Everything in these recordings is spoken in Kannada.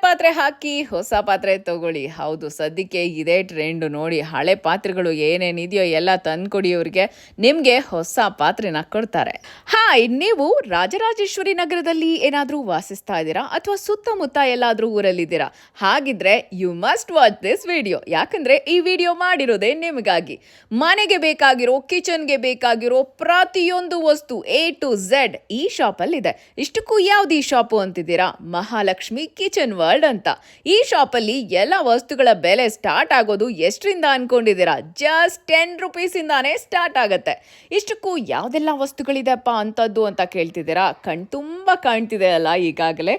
ಪಾತ್ರೆ ಹಾಕಿ ಹೊಸ ಪಾತ್ರೆ ತಗೊಳ್ಳಿ. ಹೌದು, ಸದ್ಯಕ್ಕೆ ಇದೇ ಟ್ರೆಂಡ್ ನೋಡಿ. ಹಳೆ ಪಾತ್ರೆಗಳು ಏನೇನಿದೆಯೋ ಎಲ್ಲ ತಂದ್ಕೊಡಿ ಅವ್ರಿಗೆ, ನಿಮಗೆ ಹೊಸ ಪಾತ್ರೆನ ಕೊಡ್ತಾರೆ. ಹಾಯ್, ನೀವು ರಾಜರಾಜೇಶ್ವರಿ ನಗರದಲ್ಲಿ ಏನಾದರೂ ವಾಸಿಸ್ತಾ ಇದ್ದೀರಾ ಅಥವಾ ಸುತ್ತಮುತ್ತ ಎಲ್ಲಾದರೂ ಊರಲ್ಲಿದ್ದೀರಾ? ಹಾಗಿದ್ರೆ you must watch this video. ಯಾಕಂದ್ರೆ ಈ ವಿಡಿಯೋ ಮಾಡಿರೋದೇ ನಿಮಗಾಗಿ. ಮನೆಗೆ ಬೇಕಾಗಿರೋ, ಕಿಚನ್ಗೆ ಬೇಕಾಗಿರೋ ಪ್ರತಿಯೊಂದು ವಸ್ತು A to Z ಈ ಶಾಪಲ್ಲಿ ಇದೆ. ಇಷ್ಟಕ್ಕೂ ಯಾವ್ದು ಈ ಶಾಪು ಅಂತಿದ್ದೀರಾ? ಮಹಾಲಕ್ಷ್ಮಿ ಕಿಚನ್ ವರ್ಲ್ಡ್ ಅಂತ. ಈ ಶಾಪಲ್ಲಿ ಎಲ್ಲ ವಸ್ತುಗಳ ಬೆಲೆ ಸ್ಟಾರ್ಟ್ ಆಗೋದು ಎಷ್ಟರಿಂದ ಅನ್ಕೊಂಡಿದ್ದೀರಾ? ಜಸ್ಟ್ 10 ರೂಪೀಸಿಂದಾನೇ ಸ್ಟಾರ್ಟ್ ಆಗತ್ತೆ. ಇಷ್ಟಕ್ಕೂ ಯಾವ್ದೆಲ್ಲ ವಸ್ತುಗಳಿದೆಪ್ಪ ಅಂತದ್ದು ಅಂತ ಕೇಳ್ತಿದ್ದೀರಾ? ಕಣ್ತುಂಬ ಕಾಣ್ತಿದೆ ಅಲ್ಲ ಈಗಾಗಲೇ?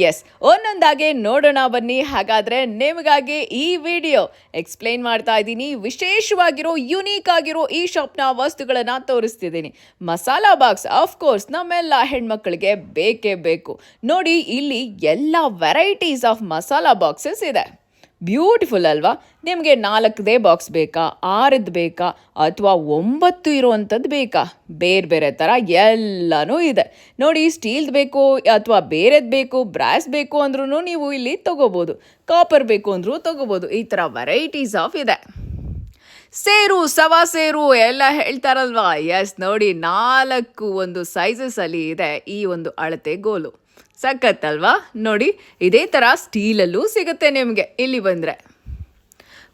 ಎಸ್, ಒಂದೊಂದಾಗೆ ನೋಡೋಣ ಬನ್ನಿ. ಹಾಗಾದ್ರೆ ನಿಮಗಾಗಿ ಈ ವಿಡಿಯೋ ಎಕ್ಸ್ಪ್ಲೈನ್ ಮಾಡ್ತಾ ಇದ್ದೀನಿ. ವಿಶೇಷವಾಗಿರೋ, ಯುನೀಕ್ ಆಗಿರೋ ಈ ಶಾಪ್ನ ವಸ್ತುಗಳನ್ನ ತೋರಿಸ್ತಿದ್ದೀನಿ. ಮಸಾಲಾ ಬಾಕ್ಸ್ ಆಫ್ ಕೋರ್ಸ್ ನಮ್ಮೆಲ್ಲ ಹೆಣ್ಮಕ್ಳಿಗೆ ಬೇಕೇ ಬೇಕು. ನೋಡಿ, ಇಲ್ಲಿ ಎಲ್ಲ ವೆರೈಟೀಸ್ ಆಫ್ ಮಸಾಲಾ ಬಾಕ್ಸಸ್ ಇದೆ. ಬ್ಯೂಟಿಫುಲ್ ಅಲ್ವಾ? ನಿಮಗೆ 4ದೇ ಬಾಕ್ಸ್ ಬೇಕಾ, 6ದು ಬೇಕಾ, ಅಥವಾ 9 ಇರುವಂಥದ್ದು ಬೇಕಾ? ಬೇರೆ ಬೇರೆ ಥರ ಎಲ್ಲನೂ ಇದೆ ನೋಡಿ. ಸ್ಟೀಲ್ದು ಬೇಕು ಅಥವಾ ಬೇರೆದು ಬೇಕು, ಬ್ರಾಸ್ ಬೇಕು ಅಂದ್ರೂ ನೀವು ಇಲ್ಲಿ ತಗೋಬೋದು. ಕಾಪರ್ ಬೇಕು ಅಂದ್ರೂ ತಗೋಬೋದು. ಈ ಥರ ವೆರೈಟೀಸ್ ಆಫ್ ಇದೆ. ಸೇರು, ಸವಾ ಸೇರು ಎಲ್ಲ ಹೇಳ್ತಾರಲ್ವಾ? ಎಸ್, ನೋಡಿ, 4 ಒಂದು ಸೈಜಸಲ್ಲಿ ಇದೆ ಈ ಒಂದು ಅಳತೆ ಗೋಲು. ಸಖತ್ತಲ್ವಾ? ನೋಡಿ, ಇದೇ ಥರ ಸ್ಟೀಲಲ್ಲೂ ಸಿಗುತ್ತೆ ನಿಮಗೆ ಇಲ್ಲಿ ಬಂದರೆ.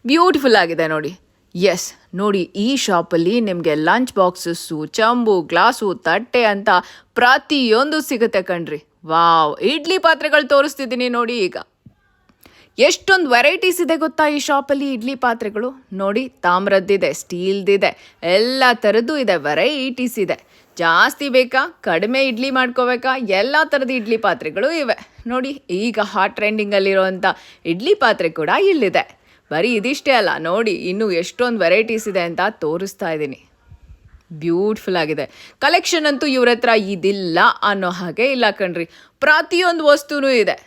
ಬ್ಯೂಟಿಫುಲ್ ಆಗಿದೆ ನೋಡಿ. ಎಸ್, ನೋಡಿ, ಈ ಶಾಪಲ್ಲಿ ನಿಮಗೆ ಲಂಚ್ ಬಾಕ್ಸಸ್ಸು, ಚಂಬು, ಗ್ಲಾಸು, ತಟ್ಟೆ ಅಂತ ಪ್ರತಿಯೊಂದು ಸಿಗುತ್ತೆ ಕಣ್ರಿ. ವಾವ್, ಇಡ್ಲಿ ಪಾತ್ರೆಗಳು ತೋರಿಸ್ತಿದ್ದೀನಿ ನೋಡಿ. ಈಗ ಎಷ್ಟೊಂದು ವೆರೈಟೀಸ್ ಇದೆ ಗೊತ್ತಾ ಈ ಶಾಪಲ್ಲಿ ಇಡ್ಲಿ ಪಾತ್ರೆಗಳು. ನೋಡಿ, ತಾಮ್ರದ್ದಿದೆ, ಸ್ಟೀಲ್ದಿದೆ, ಎಲ್ಲ ಥರದ್ದು ಇದೆ. ವೆರೈಟೀಸ್ ಇದೆ. ಜಾಸ್ತಿ ಬೇಕಾ, ಕಡಿಮೆ ಇಡ್ಲಿ ಮಾಡ್ಕೋಬೇಕಾ, ಎಲ್ಲ ಥರದ ಇಡ್ಲಿ ಪಾತ್ರೆಗಳು ಇವೆ ನೋಡಿ. ಈಗ ಹಾಟ್ ಟ್ರೆಂಡಿಂಗಲ್ಲಿರುವಂಥ ಇಡ್ಲಿ ಪಾತ್ರೆ ಕೂಡ ಇಲ್ಲಿದೆ. ಬರೀ ಇದಿಷ್ಟೇ ಅಲ್ಲ ನೋಡಿ, ಇನ್ನೂ ಎಷ್ಟೊಂದು ವೆರೈಟೀಸ್ ಇದೆ ಅಂತ ತೋರಿಸ್ತಾ ಇದ್ದೀನಿ. ಬ್ಯೂಟಿಫುಲ್ ಆಗಿದೆ. ಕಲೆಕ್ಷನ್ ಅಂತೂ ಇವ್ರ ಹತ್ರ ಇದಿಲ್ಲ ಅನ್ನೋ ಹಾಗೆ ಇಲ್ಲ ಕಣ್ರಿ. ಪ್ರತಿಯೊಂದು ವಸ್ತುನೂ ಇದೆ.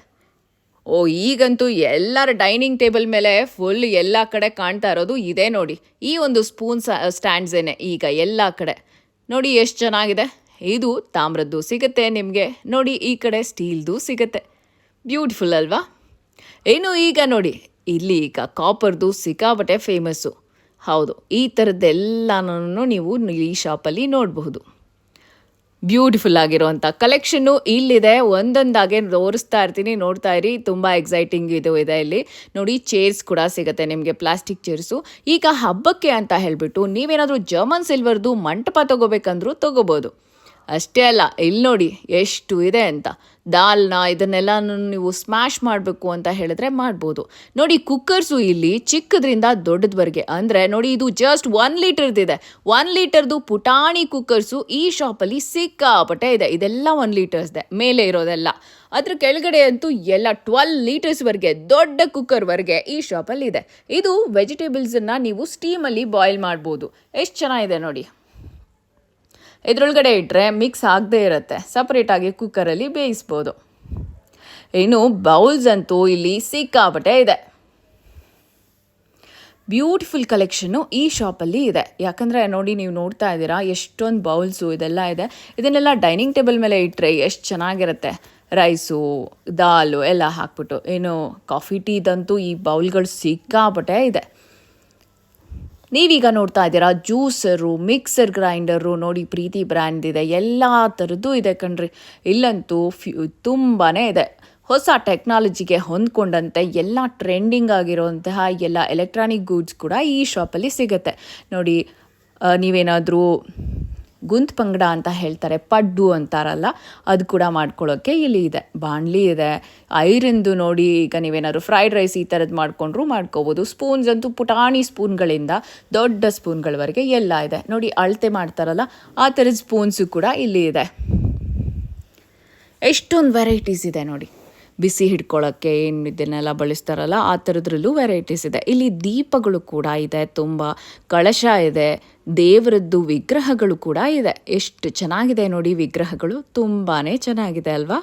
ಓ, ಈಗಂತೂ ಎಲ್ಲರ ಡೈನಿಂಗ್ ಟೇಬಲ್ ಮೇಲೆ ಫುಲ್ ಎಲ್ಲ ಕಡೆ ಕಾಣ್ತಾ ಇರೋದು ಇದೆ ನೋಡಿ. ಈ ಒಂದು ಸ್ಪೂನ್ ಸ್ಟ್ಯಾಂಡ್ಸೇನೆ ಈಗ ಎಲ್ಲ ಕಡೆ ನೋಡಿ. ಎಷ್ಟು ಚೆನ್ನಾಗಿದೆ. ಇದು ತಾಮ್ರದ್ದು ಸಿಗುತ್ತೆ ನಿಮಗೆ ನೋಡಿ. ಈ ಕಡೆ ಸ್ಟೀಲ್ದು ಸಿಗುತ್ತೆ. ಬ್ಯೂಟಿಫುಲ್ ಅಲ್ವಾ? ಇನ್ನು ಈಗ ನೋಡಿ, ಇಲ್ಲಿ ಈಗ ಕಾಪರ್ದು ಸಿಕ್ಕಾಪಟ್ಟೆ ಫೇಮಸ್ಸು. ಹೌದು, ಈ ಥರದ್ದೆಲ್ಲನೂ ನೀವು ಈ ಶಾಪಲ್ಲಿ ನೋಡಬಹುದು. ಬ್ಯೂಟಿಫುಲ್ ಆಗಿರುವಂಥ ಕಲೆಕ್ಷನ್ನು ಇಲ್ಲಿದೆ. ಒಂದೊಂದಾಗೆ ತೋರಿಸ್ತಾ ಇರ್ತೀನಿ, ನೋಡ್ತಾ ಇರಿ. ತುಂಬ ಎಕ್ಸೈಟಿಂಗ್ ಇದು ಇದೆ ಇಲ್ಲಿ ನೋಡಿ. ಚೇರ್ಸ್ ಕೂಡ ಸಿಗುತ್ತೆ ನಿಮಗೆ, ಪ್ಲಾಸ್ಟಿಕ್ ಚೇರ್ಸು. ಈಗ ಹಬ್ಬಕ್ಕೆ ಅಂತ ಹೇಳಿಬಿಟ್ಟು ನೀವೇನಾದರೂ ಜರ್ಮನ್ ಸಿಲ್ವರ್ದು ಮಂಟಪ ತೊಗೋಬೇಕಂದ್ರೂ ತೊಗೋಬೋದು. ಅಷ್ಟೇ ಅಲ್ಲ, ಇಲ್ಲಿ ನೋಡಿ ಎಷ್ಟು ಇದೆ ಅಂತ. ದಾಲ್ನ ಇದನ್ನೆಲ್ಲ ನೀವು ಸ್ಮ್ಯಾಶ್ ಮಾಡಬೇಕು ಅಂತ ಹೇಳಿದ್ರೆ ಮಾಡ್ಬೋದು ನೋಡಿ. ಕುಕ್ಕರ್ಸು ಇಲ್ಲಿ ಚಿಕ್ಕದ್ರಿಂದ ದೊಡ್ಡದ್ವರೆಗೆ, ಅಂದರೆ ನೋಡಿ, ಇದು ಜಸ್ಟ್ 1 ಲೀಟರ್ದಿದೆ. 1 ಲೀಟರ್ದು ಪುಟಾಣಿ ಕುಕ್ಕರ್ಸು ಈ ಶಾಪಲ್ಲಿ ಸಿಕ್ಕಾಪಟ್ಟೆ ಇದೆ. ಇದೆಲ್ಲ 1 ಲೀಟರ್ಸ್ದೆ ಮೇಲೆ ಇರೋದೆಲ್ಲ. ಅದ್ರ ಕೆಳಗಡೆ ಅಂತೂ ಎಲ್ಲ 12 ಲೀಟರ್ಸ್ವರೆಗೆ ದೊಡ್ಡ ಕುಕ್ಕರ್ವರೆಗೆ ಈ ಶಾಪಲ್ಲಿ ಇದೆ. ಇದು ವೆಜಿಟೇಬಲ್ಸನ್ನು ನೀವು ಸ್ಟೀಮಲ್ಲಿ ಬಾಯ್ಲ್ ಮಾಡ್ಬೋದು. ಎಷ್ಟು ಚೆನ್ನಾಗಿದೆ ನೋಡಿ. ಇದರೊಳಗಡೆ ಇಟ್ಟರೆ ಮಿಕ್ಸ್ ಆಗದೇ ಇರುತ್ತೆ, ಸಪ್ರೇಟಾಗಿ ಕುಕ್ಕರಲ್ಲಿ ಬೇಯಿಸ್ಬೋದು. ಇನ್ನು ಬೌಲ್ಸ್ ಅಂತೂ ಇಲ್ಲಿ ಸಿಕ್ಕಾಪಟ್ಟೆ ಇದೆ. ಬ್ಯೂಟಿಫುಲ್ ಕಲೆಕ್ಷನ್ನು ಈ ಶಾಪಲ್ಲಿ ಇದೆ. ಯಾಕಂದರೆ ನೋಡಿ, ನೀವು ನೋಡ್ತಾ ಇದ್ದೀರಾ ಎಷ್ಟೊಂದು ಬೌಲ್ಸು ಇದೆಲ್ಲ ಇದೆ. ಇದನ್ನೆಲ್ಲ ಡೈನಿಂಗ್ ಟೇಬಲ್ ಮೇಲೆ ಇಟ್ಟರೆ ಎಷ್ಟು ಚೆನ್ನಾಗಿರುತ್ತೆ. ರೈಸು, ದಾಲು ಎಲ್ಲ ಹಾಕ್ಬಿಟ್ಟು. ಏನು ಕಾಫಿ ಟೀದಂತೂ ಈ ಬೌಲ್ಗಳು ಸಿಕ್ಕಾಪಟ್ಟೆ ಇದೆ. ನೀವೀಗ ನೋಡ್ತಾ ಇದ್ದೀರಾ ಜ್ಯೂಸರು, ಮಿಕ್ಸರ್ ಗ್ರೈಂಡರು ನೋಡಿ. ಪ್ರೀತಿ ಬ್ರ್ಯಾಂಡ್ ಇದೆ. ಎಲ್ಲ ಥರದ್ದು ಇದೆ ಕಣ್ರಿ. ಇಲ್ಲಂತೂ ತುಂಬಾ ಇದೆ. ಹೊಸ ಟೆಕ್ನಾಲಜಿಗೆ ಹೊಂದ್ಕೊಂಡಂತೆ ಎಲ್ಲ ಟ್ರೆಂಡಿಂಗ್ ಆಗಿರೋಂತಹ ಎಲ್ಲ ಎಲೆಕ್ಟ್ರಾನಿಕ್ ಗೂಡ್ಸ್ ಕೂಡ ಈ ಶಾಪಲ್ಲಿ ಸಿಗುತ್ತೆ ನೋಡಿ. ನೀವೇನಾದರೂ ಗುಂತ್ ಪಂಗಡ ಅಂತ ಹೇಳ್ತಾರೆ, ಪಡ್ಡು ಅಂತಾರಲ್ಲ, ಅದು ಕೂಡ ಮಾಡ್ಕೊಳ್ಳೋಕ್ಕೆ ಇಲ್ಲಿ ಇದೆ. ಬಾಣಲಿ ಇದೆ, ಐರನ್ದು ನೋಡಿ. ಈಗ ನೀವೇನಾದ್ರು ಫ್ರೈಡ್ ರೈಸ್ ಈ ಥರದ್ದು ಮಾಡ್ಕೊಂಡ್ರೂ ಮಾಡ್ಕೋಬೋದು. ಸ್ಪೂನ್ಸ್ ಅಂತೂ ಪುಟಾಣಿ ಸ್ಪೂನ್ಗಳಿಂದ ದೊಡ್ಡ ಸ್ಪೂನ್ಗಳವರೆಗೆ ಎಲ್ಲ ಇದೆ ನೋಡಿ. ಅಳತೆ ಮಾಡ್ತಾರಲ್ಲ ಆ ಥರದ ಸ್ಪೂನ್ಸು ಕೂಡ ಇಲ್ಲಿ ಇದೆ. ಎಷ್ಟೊಂದು ವೆರೈಟೀಸ್ ಇದೆ ನೋಡಿ. ಬಿಸಿ ಹಿಡ್ಕೊಳ್ಳೋಕ್ಕೆ ಏನು ಇದನ್ನೆಲ್ಲ ಬಳಸ್ತಾರಲ್ಲ ಆ ಥರದ್ರಲ್ಲೂ ವೆರೈಟೀಸ್ ಇದೆ. ಇಲ್ಲಿ ದೀಪಗಳು ಕೂಡ ಇದೆ, ತುಂಬ ಕಳಶ ಇದೆ, ದೇವರದ್ದು ವಿಗ್ರಹಗಳು ಕೂಡ ಇದೆ. ಎಷ್ಟು ಚೆನ್ನಾಗಿದೆ ನೋಡಿ ವಿಗ್ರಹಗಳು. ತುಂಬಾ ಚೆನ್ನಾಗಿದೆ ಅಲ್ವಾ?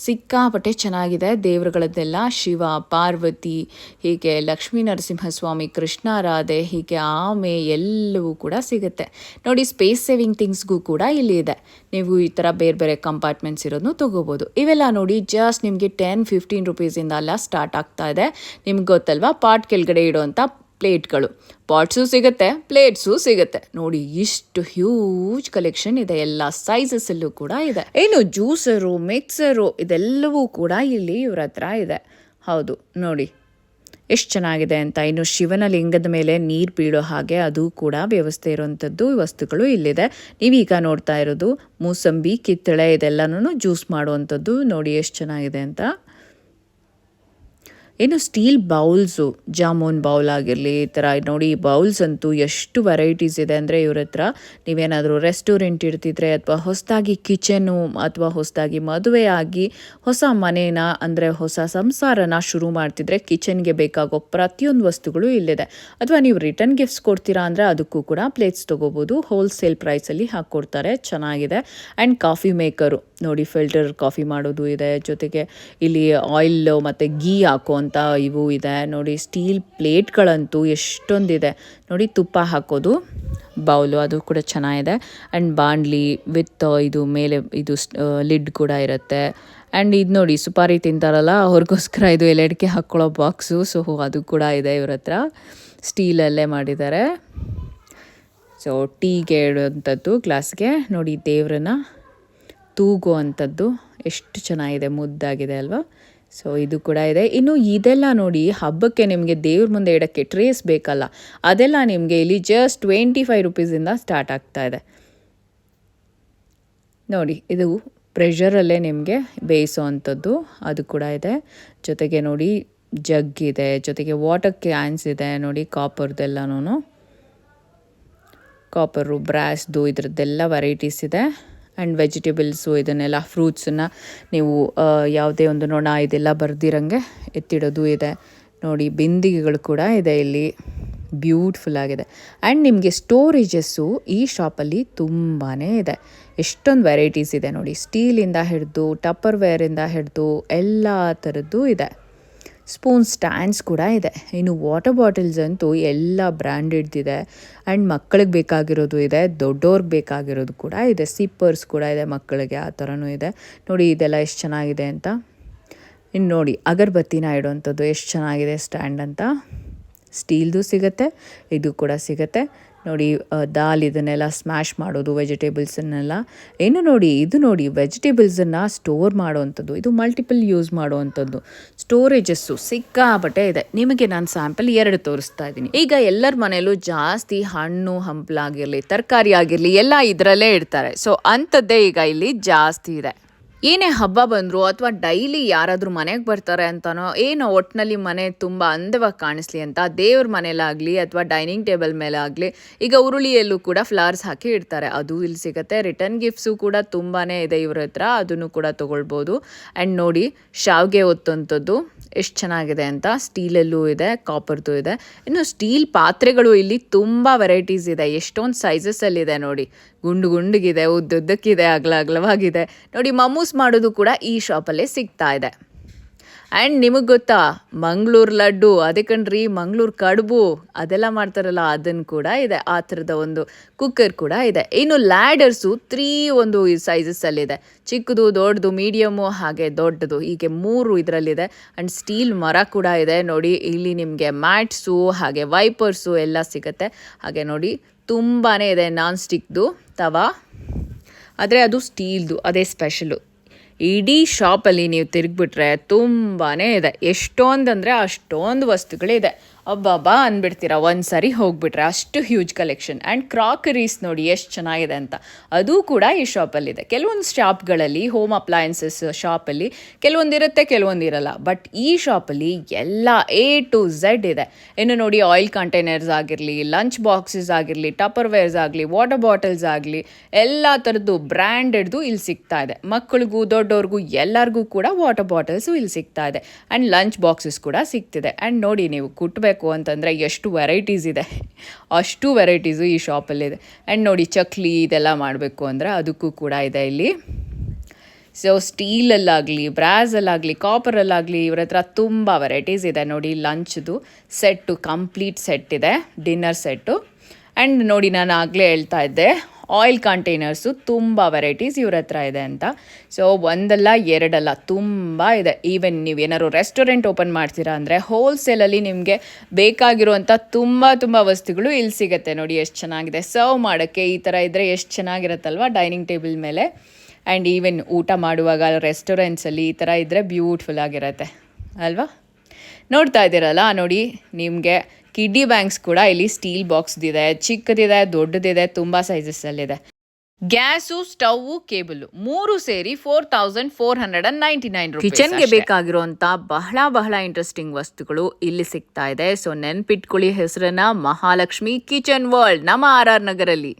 ಸಿಕ್ಕಾಪಟ್ಟೆ ಚೆನ್ನಾಗಿದೆ. ದೇವರುಗಳದ್ದೆಲ್ಲ ಶಿವ, ಪಾರ್ವತಿ, ಹೀಗೆ ಲಕ್ಷ್ಮೀ ನರಸಿಂಹಸ್ವಾಮಿ, ಕೃಷ್ಣ ರಾಧೆ, ಹೀಗೆ ಆಮೆ ಎಲ್ಲವೂ ಕೂಡ ಸಿಗುತ್ತೆ. ನೋಡಿ ಸ್ಪೇಸ್ ಸೇವಿಂಗ್ ಥಿಂಗ್ಸ್ಗೂ ಕೂಡ ಇಲ್ಲಿ ಇದೆ. ನೀವು ಈ ಥರ ಬೇರೆ ಬೇರೆ ಕಂಪಾರ್ಟ್ಮೆಂಟ್ಸ್ ಇರೋದನ್ನು ತೊಗೋಬೋದು. ಇವೆಲ್ಲ ನೋಡಿ ಜಸ್ಟ್ ನಿಮಗೆ 10-15 ರುಪೀಸಿಂದ ಎಲ್ಲ ಸ್ಟಾರ್ಟ್ ಆಗ್ತಾ ಇದೆ. ನಿಮ್ಗೆ ಗೊತ್ತಲ್ವಾ, ಪಾಟ್ ಕೆಳಗಡೆ ಇಡುವಂಥ ಪ್ಲೇಟ್ಗಳು, ಪಾಟ್ಸು ಸಿಗುತ್ತೆ, ಪ್ಲೇಟ್ಸು ಸಿಗುತ್ತೆ. ನೋಡಿ ಇಷ್ಟು ಹ್ಯೂಜ್ ಕಲೆಕ್ಷನ್ ಇದೆ, ಎಲ್ಲ ಸೈಜಸ್ಸಲ್ಲೂ ಕೂಡ ಇದೆ. ಏನು ಜ್ಯೂಸರು, ಮಿಕ್ಸರು ಇದೆಲ್ಲವೂ ಕೂಡ ಇಲ್ಲಿ ಇವ್ರ ಹತ್ರ ಇದೆ. ಹೌದು ನೋಡಿ ಎಷ್ಟು ಚೆನ್ನಾಗಿದೆ ಅಂತ. ಇನ್ನು ಶಿವನ ಲಿಂಗದ ಮೇಲೆ ನೀರು ಬೀಳೋ ಹಾಗೆ ಅದು ಕೂಡ ವ್ಯವಸ್ಥೆ ಇರುವಂಥದ್ದು ವಸ್ತುಗಳು ಇಲ್ಲಿದೆ. ನೀವೀಗ ನೋಡ್ತಾ ಇರೋದು ಮೂಸಂಬಿ, ಕಿತ್ತಳೆ ಇದೆಲ್ಲನೂ ಜ್ಯೂಸ್ ಮಾಡುವಂಥದ್ದು. ನೋಡಿ ಎಷ್ಟು ಚೆನ್ನಾಗಿದೆ ಅಂತ. ಏನು ಸ್ಟೀಲ್ ಬೌಲ್ಸು, ಜಾಮೂನ್ ಬೌಲ್ ಆಗಿರಲಿ, ಈ ಥರ ನೋಡಿ ಬೌಲ್ಸ್ ಅಂತೂ ಎಷ್ಟು ವೆರೈಟೀಸ್ ಇದೆ ಅಂದರೆ ಇವ್ರ ಹತ್ರ. ನೀವೇನಾದರೂ ರೆಸ್ಟೋರೆಂಟ್ ಇರ್ತಿದ್ರೆ ಅಥವಾ ಹೊಸದಾಗಿ ಕಿಚನ್ನು ಅಥವಾ ಹೊಸದಾಗಿ ಮದುವೆ ಆಗಿ ಹೊಸ ಮನೇನ ಅಂದರೆ ಹೊಸ ಸಂಸಾರನ ಶುರು ಮಾಡ್ತಿದ್ರೆ ಕಿಚನ್ಗೆ ಬೇಕಾಗೋ ಪ್ರತಿಯೊಂದು ವಸ್ತುಗಳು ಇಲ್ಲಿದೆ. ಅಥವಾ ನೀವು ರಿಟರ್ನ್ ಗಿಫ್ಟ್ಸ್ ಕೊಡ್ತೀರಾ ಅಂದರೆ ಅದಕ್ಕೂ ಕೂಡ ಪ್ಲೇಟ್ಸ್ ತೊಗೋಬೋದು. ಹೋಲ್ಸೇಲ್ ಪ್ರೈಸಲ್ಲಿ ಹಾಕ್ಕೊಡ್ತಾರೆ, ಚೆನ್ನಾಗಿದೆ. ಆ್ಯಂಡ್ ಕಾಫಿ ಮೇಕರು ನೋಡಿ, ಫಿಲ್ಟರ್ ಕಾಫಿ ಮಾಡೋದು ಇದೆ, ಜೊತೆಗೆ ಇಲ್ಲಿ ಆಯಿಲ್ ಮತ್ತು ಗೀ ಹಾಕುವಂಥ ಇವು ಇದೆ ನೋಡಿ. ಸ್ಟೀಲ್ ಪ್ಲೇಟ್ಗಳಂತೂ ಎಷ್ಟೊಂದಿದೆ ನೋಡಿ. ತುಪ್ಪ ಹಾಕೋದು ಬೌಲು ಅದು ಕೂಡ ಚೆನ್ನಾಗಿದೆ. ಆ್ಯಂಡ್ ಬಾಂಡ್ಲಿ ವಿತ್ ಇದು ಮೇಲೆ ಇದು ಲಿಡ್ ಕೂಡ ಇರುತ್ತೆ. ಆ್ಯಂಡ್ ಇದು ನೋಡಿ ಸುಪಾರಿ ತಿಂತಾರಲ್ಲ ಅವ್ರಿಗೋಸ್ಕರ ಇದು ಎಲೆಡಿಕೆ ಹಾಕ್ಕೊಳ್ಳೋ ಬಾಕ್ಸು, ಸೊ ಅದು ಕೂಡ ಇದೆ ಇವ್ರ ಹತ್ರ. ಸ್ಟೀಲಲ್ಲೇ ಮಾಡಿದ್ದಾರೆ. ಸೊ ಟೀಗೆ ಇಡುವಂಥದ್ದು ಗ್ಲಾಸ್ಗೆ ನೋಡಿ, ದೇವ್ರನ್ನ ತೂಗೋ ಅಂಥದ್ದು ಎಷ್ಟು ಚೆನ್ನಾಗಿದೆ, ಮುದ್ದಾಗಿದೆ ಅಲ್ವಾ. ಸೊ ಇದು ಕೂಡ ಇದೆ. ಇನ್ನು ಇದೆಲ್ಲ ನೋಡಿ, ಹಬ್ಬಕ್ಕೆ ನಿಮಗೆ ದೇವ್ರ ಮುಂದೆ ಇಡೋಕ್ಕೆ ಟ್ರೇಸ್ ಬೇಕಲ್ಲ, ಅದೆಲ್ಲ ನಿಮಗೆ ಇಲ್ಲಿ ಜಸ್ಟ್ 25 ರುಪೀಸಿಂದ ಸ್ಟಾರ್ಟ್ ಆಗ್ತಾ ಇದೆ ನೋಡಿ. ಇದು ಪ್ರೆಷರಲ್ಲೇ ನಿಮಗೆ ಬೇಯಿಸೋ ಅಂಥದ್ದು ಅದು ಕೂಡ ಇದೆ. ಜೊತೆಗೆ ನೋಡಿ ಜಗ್ ಇದೆ, ಜೊತೆಗೆ ವಾಟರ್ ಕ್ಯಾನ್ಸ್ ಇದೆ ನೋಡಿ, ಕಾಪರ್ದೆಲ್ಲನೂ, ಕಾಪರು, ಬ್ರಾಸ್ದು ಇದ್ರದ್ದೆಲ್ಲ ವೆರೈಟೀಸ್ ಇದೆ. ಆ್ಯಂಡ್ ವೆಜಿಟೇಬಲ್ಸು ಇದನ್ನೆಲ್ಲ ಫ್ರೂಟ್ಸನ್ನು ನೀವು ಯಾವುದೇ ಒಂದು ನೊಣ ಇದೆಲ್ಲ ಬರ್ದಿರಂಗೆ ಎತ್ತಿಡೋದು ಇದೆ ನೋಡಿ. ಬಿಂದಿಗೆಗಳು ಕೂಡ ಇದೆ ಇಲ್ಲಿ, ಬ್ಯೂಟಿಫುಲ್ ಆಗಿದೆ. ಆ್ಯಂಡ್ ನಿಮಗೆ ಸ್ಟೋರೇಜಸ್ಸು ಈ ಶಾಪಲ್ಲಿ ತುಂಬಾ ಇದೆ. ಎಷ್ಟೊಂದು ವೆರೈಟೀಸ್ ಇದೆ ನೋಡಿ, ಸ್ಟೀಲಿಂದ ಹಿಡಿದು ಟಪ್ಪರ್ ವೇರಿಂದ ಹಿಡಿದು ಎಲ್ಲ ಥರದ್ದು ಇದೆ. ಸ್ಪೂನ್ ಸ್ಟ್ಯಾಂಡ್ಸ್ ಕೂಡ ಇದೆ. ಇನ್ನು ವಾಟರ್ ಬಾಟಲ್ಸ್ ಅಂತೂ ಎಲ್ಲ ಬ್ರ್ಯಾಂಡೆಡ್ದಿದೆ. ಆ್ಯಂಡ್ ಮಕ್ಕಳಿಗೆ ಬೇಕಾಗಿರೋದು ಇದೆ, ದೊಡ್ಡವ್ರಿಗೆ ಬೇಕಾಗಿರೋದು ಕೂಡ ಇದೆ. ಸಿಪ್ಪರ್ಸ್ ಕೂಡ ಇದೆ ಮಕ್ಕಳಿಗೆ, ಆ ಥರನೂ ಇದೆ ನೋಡಿ. ಇದೆಲ್ಲ ಎಷ್ಟು ಚೆನ್ನಾಗಿದೆ ಅಂತ. ಇನ್ನು ನೋಡಿ ಅಗರಬತ್ತಿನ ಇಡುವಂಥದ್ದು ಎಷ್ಟು ಚೆನ್ನಾಗಿದೆ ಸ್ಟ್ಯಾಂಡ್ ಅಂತ. ಸ್ಟೀಲ್ದು ಸಿಗುತ್ತೆ, ಇದು ಕೂಡ ಸಿಗುತ್ತೆ ನೋಡಿ. ದಾಲ್ ಇದನ್ನೆಲ್ಲ ಸ್ಮ್ಯಾಶ್ ಮಾಡೋದು, ವೆಜಿಟೇಬಲ್ಸನ್ನೆಲ್ಲ. ಏನು ನೋಡಿ, ಇದು ನೋಡಿ ವೆಜಿಟೇಬಲ್ಸನ್ನು ಸ್ಟೋರ್ ಮಾಡುವಂಥದ್ದು, ಇದು ಮಲ್ಟಿಪಲ್ ಯೂಸ್ ಮಾಡುವಂಥದ್ದು. ಸ್ಟೋರೇಜಸ್ಸು ಸಿಕ್ಕಾಪಟ್ಟೆ ಇದೆ. ನಿಮಗೆ ನಾನು ಸ್ಯಾಂಪಲ್ 2 ತೋರಿಸ್ತಾ ಇದ್ದೀನಿ. ಈಗ ಎಲ್ಲರ ಮನೆಯಲ್ಲೂ ಜಾಸ್ತಿ ಹಣ್ಣು ಹಂಪಲಾಗಿರಲಿ, ತರಕಾರಿ ಆಗಿರಲಿ ಎಲ್ಲ ಇದರಲ್ಲೇ ಇಡ್ತಾರೆ. ಸೊ ಅಂಥದ್ದೇ ಈಗ ಇಲ್ಲಿ ಜಾಸ್ತಿ ಇದೆ. ಏನೇ ಹಬ್ಬ ಬಂದರೂ ಅಥವಾ ಡೈಲಿ ಯಾರಾದರೂ ಮನೆಗೆ ಬರ್ತಾರೆ ಅಂತನೋ ಏನೋ ಒಟ್ಟಿನಲ್ಲಿ ಮನೆ ತುಂಬ ಅಂದವಾಗಿ ಕಾಣಿಸ್ಲಿ ಅಂತ ದೇವ್ರ ಮನೇಲಾಗಲಿ ಅಥವಾ ಡೈನಿಂಗ್ ಟೇಬಲ್ ಮೇಲೆ ಆಗಲಿ ಈಗ ಉರುಳಿಯಲ್ಲೂ ಕೂಡ ಫ್ಲವರ್ಸ್ ಹಾಕಿ ಇಡ್ತಾರೆ, ಅದು ಇಲ್ಲಿ ಸಿಗುತ್ತೆ. ರಿಟರ್ನ್ ಗಿಫ್ಟ್ಸು ಕೂಡ ತುಂಬಾ ಇದೆ ಇವ್ರ ಹತ್ರ, ಅದನ್ನು ಕೂಡ ತೊಗೊಳ್ಬೋದು. ಆ್ಯಂಡ್ ನೋಡಿ ಶಾವಿಗೆ ಒತ್ತಂಥದ್ದು ಎಷ್ಟು ಚೆನ್ನಾಗಿದೆ ಅಂತ. ಸ್ಟೀಲಲ್ಲೂ ಇದೆ, ಕಾಪರ್ದು ಇದೆ. ಇನ್ನು ಸ್ಟೀಲ್ ಪಾತ್ರೆಗಳು ಇಲ್ಲಿ ತುಂಬ ವೆರೈಟೀಸ್ ಇದೆ, ಎಷ್ಟೊಂದು ಸೈಜಸ್ಸಲ್ಲಿದೆ ನೋಡಿ. ಗುಂಡಿಗಿದೆ, ಉದ್ದುದ್ದಕ್ಕಿದೆ, ಅಗಲವಾಗಿದೆ ನೋಡಿ. ಮಮೂಸ್ ಮಾಡೋದು ಕೂಡ ಈ ಶಾಪಲ್ಲೇ ಸಿಗ್ತಾ ಇದೆ. ಆ್ಯಂಡ್ ನಿಮಗೆ ಗೊತ್ತಾ ಮಂಗಳೂರು ಲಡ್ಡು, ಅದೇ ಕಣ್ರಿ ಮಂಗಳೂರು ಕಡುಬು ಅದೆಲ್ಲ ಮಾಡ್ತಾರಲ್ಲ, ಅದನ್ನು ಕೂಡ ಇದೆ. ಆ ಥರದ ಒಂದು ಕುಕ್ಕರ್ ಕೂಡ ಇದೆ. ಇನ್ನು ಲ್ಯಾಡರ್ಸು 3 ಒಂದು ಸೈಜಸ್ಸಲ್ಲಿದೆ, ಚಿಕ್ಕದು, ದೊಡ್ಡದು, ಮೀಡಿಯಮು ಹಾಗೆ ದೊಡ್ಡದು, ಹೀಗೆ 3 ಇದರಲ್ಲಿದೆ. ಆ್ಯಂಡ್ ಸ್ಟೀಲ್ ಮರ ಕೂಡ ಇದೆ ನೋಡಿ. ಇಲ್ಲಿ ನಿಮಗೆ ಮ್ಯಾಟ್ಸು ಹಾಗೆ ವೈಪರ್ಸು ಎಲ್ಲ ಸಿಗುತ್ತೆ. ಹಾಗೆ ನೋಡಿ ತುಂಬಾ ಇದೆ. ನಾನ್ ಸ್ಟಿಕ್ದು ತವಾ, ಆದರೆ ಅದು ಸ್ಟೀಲ್ದು, ಅದೇ ಸ್ಪೆಷಲು. ಇಡೀ ಶಾಪಲ್ಲಿ ನೀವು ತಿರುಗಿಬಿಟ್ರೆ ತುಂಬಾ ಇದೆ, ಎಷ್ಟೊಂದು ಅಂದರೆ ಅಷ್ಟೊಂದು ವಸ್ತುಗಳಿದೆ. ಅಬ್ಬಬ್ಬಾ ಅಂದ್ಬಿಡ್ತೀರಾ ಒಂದು ಸರಿ ಹೋಗ್ಬಿಟ್ರೆ, ಅಷ್ಟು ಹ್ಯೂಜ್ ಕಲೆಕ್ಷನ್. ಆ್ಯಂಡ್ ಕ್ರಾಕರೀಸ್ ನೋಡಿ ಎಷ್ಟು ಚೆನ್ನಾಗಿದೆ ಅಂತ, ಅದು ಕೂಡ ಈ ಶಾಪಲ್ಲಿದೆ. ಕೆಲವೊಂದು ಶಾಪ್ಗಳಲ್ಲಿ ಹೋಮ್ ಅಪ್ಲಯನ್ಸಸ್ ಶಾಪಲ್ಲಿ ಕೆಲವೊಂದು ಇರುತ್ತೆ, ಕೆಲವೊಂದು ಇರಲ್ಲ. ಬಟ್ ಈ ಶಾಪಲ್ಲಿ ಎಲ್ಲ A to Z ಇದೆ. ಇನ್ನು ನೋಡಿ ಆಯಿಲ್ ಕಂಟೈನರ್ಸ್ ಆಗಿರಲಿ, ಲಂಚ್ ಬಾಕ್ಸಸ್ ಆಗಿರಲಿ, ಟಪ್ಪರ್ ವೇರ್ಸ್ ಆಗಲಿ, ವಾಟರ್ ಬಾಟಲ್ಸ್ ಆಗಲಿ, ಎಲ್ಲ ಥರದ್ದು ಬ್ರ್ಯಾಂಡೆಡ್ದು ಇಲ್ಲಿ ಸಿಗ್ತಾ ಇದೆ. ಮಕ್ಕಳಿಗೂ ದೊಡ್ಡವ್ರಿಗೂ ಎಲ್ಲರಿಗೂ ಕೂಡ ವಾಟರ್ ಬಾಟಲ್ಸು ಇಲ್ಲಿ ಸಿಗ್ತಾ ಇದೆ. ಆ್ಯಂಡ್ ಲಂಚ್ ಬಾಕ್ಸಸ್ ಕೂಡ ಸಿಗ್ತಿದೆ. ಆ್ಯಂಡ್ ನೋಡಿ ನೀವು ಕುಟ್ಟಬೇಕು ಅಂತಂದರೆ ಎಷ್ಟು ವೆರೈಟೀಸ್ ಇದೆ, ಅಷ್ಟು ವೆರೈಟೀಸು ಈ ಶಾಪಲ್ಲಿದೆ. ಆ್ಯಂಡ್ ನೋಡಿ ಚಕ್ಲಿ ಇದೆಲ್ಲ ಮಾಡಬೇಕು ಅಂದರೆ ಅದಕ್ಕೂ ಕೂಡ ಇದೆ ಇಲ್ಲಿ. ಸೊ ಸ್ಟೀಲಲ್ಲಾಗಲಿ ಬ್ರಾಸಲ್ಲಾಗಲಿ ಕಾಪರಲ್ಲಾಗಲಿ ಇವ್ರ ಹತ್ರ ತುಂಬ ವೆರೈಟೀಸ್ ಇದೆ ನೋಡಿ. ಲಂಚ್ದು ಸೆಟ್ಟು ಕಂಪ್ಲೀಟ್ ಸೆಟ್ ಇದೆ, ಡಿನ್ನರ್ ಸೆಟ್ಟು. ಆ್ಯಂಡ್ ನೋಡಿ ನಾನು ಆಗಲೇ ಹೇಳ್ತಾ ಇದ್ದೆ ಆಯಿಲ್ ಕಂಟೈನರ್ಸು ತುಂಬ ವೆರೈಟೀಸ್ ಇವ್ರ ಹತ್ರ ಇದೆ ಅಂತ. ಸೊ ಒಂದಲ್ಲ ಎರಡಲ್ಲ ತುಂಬ ಇದೆ. ಈವನ್ ನೀವೇನಾದ್ರು ರೆಸ್ಟೋರೆಂಟ್ ಓಪನ್ ಮಾಡ್ತೀರಾ ಅಂದರೆ ಹೋಲ್ಸೇಲಲ್ಲಿ ನಿಮಗೆ ಬೇಕಾಗಿರುವಂಥ ತುಂಬ ವಸ್ತುಗಳು ಇಲ್ಲಿ ಸಿಗುತ್ತೆ. ನೋಡಿ ಎಷ್ಟು ಚೆನ್ನಾಗಿದೆ. ಸರ್ವ್ ಮಾಡೋಕ್ಕೆ ಈ ಥರ ಇದ್ದರೆ ಎಷ್ಟು ಚೆನ್ನಾಗಿರುತ್ತಲ್ವ ಡೈನಿಂಗ್ ಟೇಬಲ್ ಮೇಲೆ. ಆ್ಯಂಡ್ ಈವನ್ ಊಟ ಮಾಡುವಾಗ ರೆಸ್ಟೋರೆಂಟ್ಸಲ್ಲಿ ಈ ಥರ ಇದ್ದರೆ ಬ್ಯೂಟಿಫುಲ್ ಆಗಿರುತ್ತೆ ಅಲ್ವಾ. ನೋಡ್ತಾ ಇದ್ದೀರಲ್ಲ ನೋಡಿ, ನಿಮಗೆ ಕಿಡ್ಡಿ ಬ್ಯಾಂಕ್ಸ್ ಕೂಡ ಇಲ್ಲಿ ಸ್ಟೀಲ್ ಬಾಕ್ಸ್ದಿದೆ, ಚಿಕ್ಕದಿದೆ, ದೊಡ್ಡದಿದೆ, ತುಂಬ ಸೈಜಸ್ಸಲ್ಲಿದೆ. ಗ್ಯಾಸು, ಸ್ಟವ್ವು, ಕೇಬಲ್ 3 ಸೇರಿ 4499 ರೂಪೀಸ್. ಕಿಚನ್ಗೆ ಬೇಕಾಗಿರುವಂಥ ಬಹಳ ಇಂಟ್ರೆಸ್ಟಿಂಗ್ ವಸ್ತುಗಳು ಇಲ್ಲಿ ಸಿಗ್ತಾ ಇದೆ. ಸೊ ನೆನ್ಪಿಟ್ಕೊಳ್ಳಿ ಹೆಸರನ್ನ, ಮಹಾಲಕ್ಷ್ಮಿ ಕಿಚನ್ ವರ್ಲ್ಡ್ ನಮ್ಮ RR ನಗರಲ್ಲಿ.